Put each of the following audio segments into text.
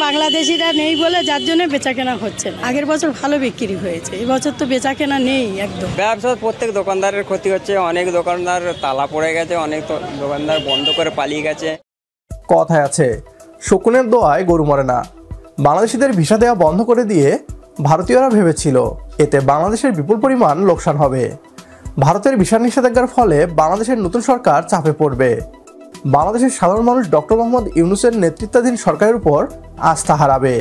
বাংলাদেশিরা নেই বলে যার জন্য বেচাকেনা হচ্ছে না। আগের বছর ভালো বিক্রি হয়েছে, এই বছর তো বেচাকেনা নেই একদম। ব্যবসা প্রত্যেক দোকানদারের ক্ষতি হচ্ছে, অনেক দোকানদার তালা পড়ে গেছে, অনেক দোকানদার বন্ধ করে পালিয়ে গেছে। কথায় আছে শকুনের দোয়ায় গরু মরে না। বাংলাদেশিদের ভিসা দেওয়া বন্ধ করে দিয়ে ভারতীয়রা ভেবেছিল এতে বাংলাদেশের বিপুল পরিমাণ লোকসান হবে। ভারতের ভিসা নিষেধাজ্ঞার ফলে বাংলাদেশের নতুন সরকার চাপে পড়বে। বাংলাদেশের সাধারণ মানুষ ডক্টর মোহাম্মদ ইউনূসের নেতৃত্বাধীন সরকারের উপর আস্থা হারাবে।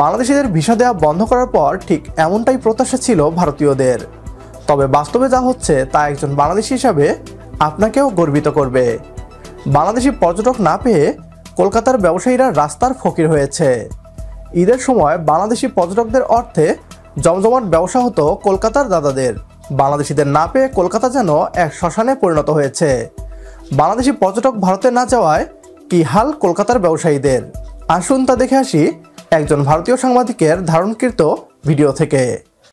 বাংলাদেশিদের ভিসা দেওয়া বন্ধ করার পর ঠিক এমনটাই প্রত্যাশা ছিল ভারতীয়দের। তবে বাস্তবে যা হচ্ছে তা একজন বাংলাদেশি হিসাবে আপনাকেও গর্বিত করবে। বাংলাদেশি পর্যটক না পেয়ে কলকাতার ব্যবসায়ীরা রাস্তার ফকির হয়েছে। ঈদের সময় বাংলাদেশি পর্যটকদের অর্থে জমজমাট ব্যবসা হতো কলকাতার দাদাদের। বাংলাদেশিদের না পেয়ে কলকাতা যেন এক শ্মশানে পরিণত হয়েছে। বাংলাদেশি পর্যটক ভারতে না যাওয়ায় কি হাল কলকাতার ব্যবসায়ীদের, আসুন তা দেখে আসি একজন ভারতীয় সাংবাদিকের ধারণকৃত ভিডিও থেকে।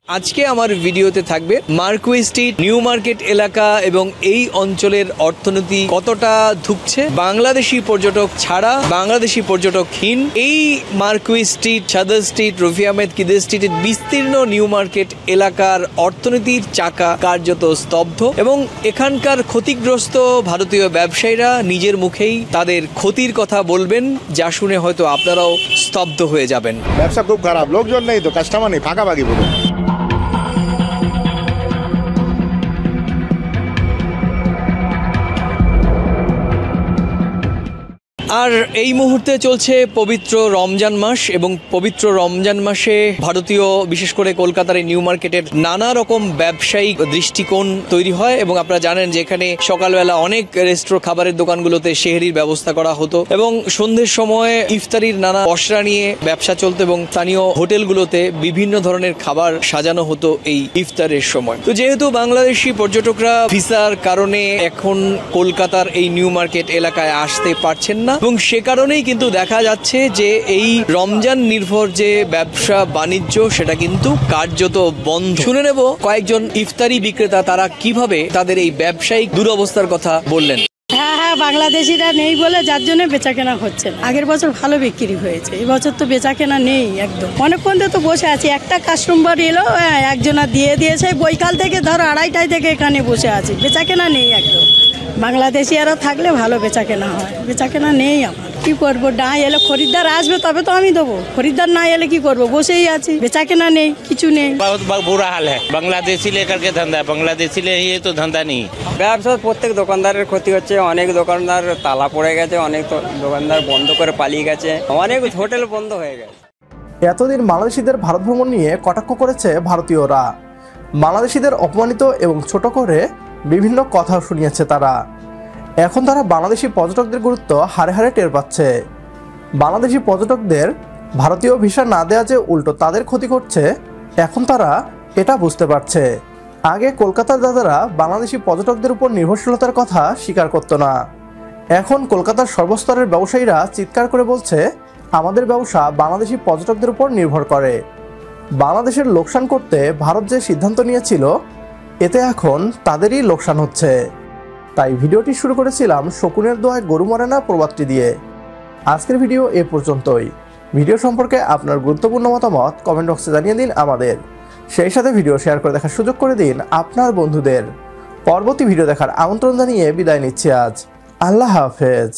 আজকে আমার ভিডিওতে থাকবে মার্কুই স্ট্রিট, নিউ মার্কেট এলাকা এবং এই অঞ্চলের অর্থনীতি কতটা ধুঁকছে বাংলাদেশি পর্যটক ছাড়া, বাংলাদেশি পর্যটকহীন এই মার্কুই স্ট্রিট, সাদার স্ট্রিট, রফি আহমেদ কিদের স্ট্রিটের বিস্তীর্ণ নিউ মার্কেট এলাকার অর্থনীতির চাকা কার্যত স্তব্ধ এবং এখানকার ক্ষতিগ্রস্ত ভারতীয় ব্যবসায়ীরা নিজের মুখেই তাদের ক্ষতির কথা বলবেন, যা শুনে হয়তো আপনারাও স্তব্ধ হয়ে যাবেন। ব্যবসা খুব খারাপ, লোকজন নেই তো, কাস্টমার নেই, ফাঁকাফাঁকি পুরো। আর এই মুহূর্তে চলছে পবিত্র রমজান মাস এবং পবিত্র রমজান মাসে ভারতীয়, বিশেষ করে কলকাতার এই নিউ মার্কেটের নানা রকম ব্যবসায়িক দৃষ্টিকোণ তৈরি হয় এবং আপনারা জানেন যে এখানে সকালবেলা অনেক রেস্টুরেন্ট খাবারের দোকানগুলোতে সেহরির ব্যবস্থা করা হতো এবং সন্ধ্যের সময় ইফতারির নানা পসরা নিয়ে ব্যবসা চলতো এবং স্থানীয় হোটেলগুলোতে বিভিন্ন ধরনের খাবার সাজানো হতো এই ইফতারের সময়। তো যেহেতু বাংলাদেশি পর্যটকরা ভিসার কারণে এখন কলকাতার এই নিউ মার্কেট এলাকায় আসতে পারছেন না এবং সে কারণেই কিন্তু দেখা যাচ্ছে যে এই রমজান নির্ভর যে ব্যবসা বাণিজ্য সেটা কিন্তু কার্যত বন্ধ। শুনে নেব কয়েকজন ইফতারি বিক্রেতা তারা কিভাবে তাদের এই ব্যবসায়িক দুরবস্থার কথা বললেন। হ্যাঁ, বাংলাদেশিরা নেই বলে যার জন্য বেচাকেনা হচ্ছে না। আগের বছর ভালো বিক্রি হয়েছে, এই বছর তো বেচাকেনা নেই একদম। অনেকক্ষণ তো বসে আছি, একটা কাস্টমার এলো, একজনা দিয়ে দিয়েছে, বৈকাল থেকে ধরো 2:30 থেকে এখানে বসে আছি, বেচাকেনা নেই একদম। বাংলাদেশিরা থাকলে ভালো বেচাকেনা হয়, বেচাকেনা নেই। আমার কি করবো, না এলে খরিদ্দার আসবে তবে তো আমি দেবো, খরিদ্দার না এলে কি করবো, বসেই আছি, বেচাকেনা নেই, কিছু নেই। बहुत बुरा हाल है, बांग्लादेशी लेकर के धंधा, बांग्लादेशी ले ये तो धंधा नहीं। ব্যবসা প্রত্যেক দোকানদারের ক্ষতি হচ্ছে, অনেক দোকানদার তালা পড়ে গেছে, অনেক দোকানদার বন্ধ করে পালিয়ে গেছে, অনেক হোটেল বন্ধ হয়ে গেছে। এতদিন বাংলাদেশিদের ভারত ভ্রমণ নিয়ে কটাক্ষ করেছে ভারতীয়রা। বাংলাদেশিদের অপমানিত এবং ছোট করে বিভিন্ন কথা শুনিয়েছে তারা। এখন তারা বাংলাদেশি পর্যটকদের গুরুত্ব হারে হারে টের পাচ্ছে। বাংলাদেশি পর্যটকদের ভারতীয় ভিসা না দেওয়া যে উল্টো তাদের ক্ষতি করছে, এখন তারা এটা বুঝতে পারছে। আগে কলকাতার দাদারা বাংলাদেশি পর্যটকদের উপর নির্ভরশীলতার কথা স্বীকার করত না। এখন কলকাতার সর্বস্তরের ব্যবসায়ীরা চিৎকার করে বলছে আমাদের ব্যবসা বাংলাদেশি পর্যটকদের উপর নির্ভর করে। বাংলাদেশের লোকসান করতে ভারত যে সিদ্ধান্ত নিয়েছিল এতে এখন তাদেরই লোকসান হচ্ছে। তাই ভিডিওটি শুরু করেছিলাম শকুনের দোয়ায় গরু মরে না প্রবাদটি দিয়ে। আজকের ভিডিও এ পর্যন্তই। ভিডিও সম্পর্কে আপনার গুরুত্বপূর্ণ মতামত কমেন্ট বক্সে জানিয়ে দিন আমাদের। সেই সাথে ভিডিও শেয়ার করে দেখার সুযোগ করে দিন আপনার বন্ধুদের। পরবর্তী ভিডিও দেখার আমন্ত্রণ জানিয়ে বিদায় নিচ্ছি আজ। আল্লাহ হাফেজ।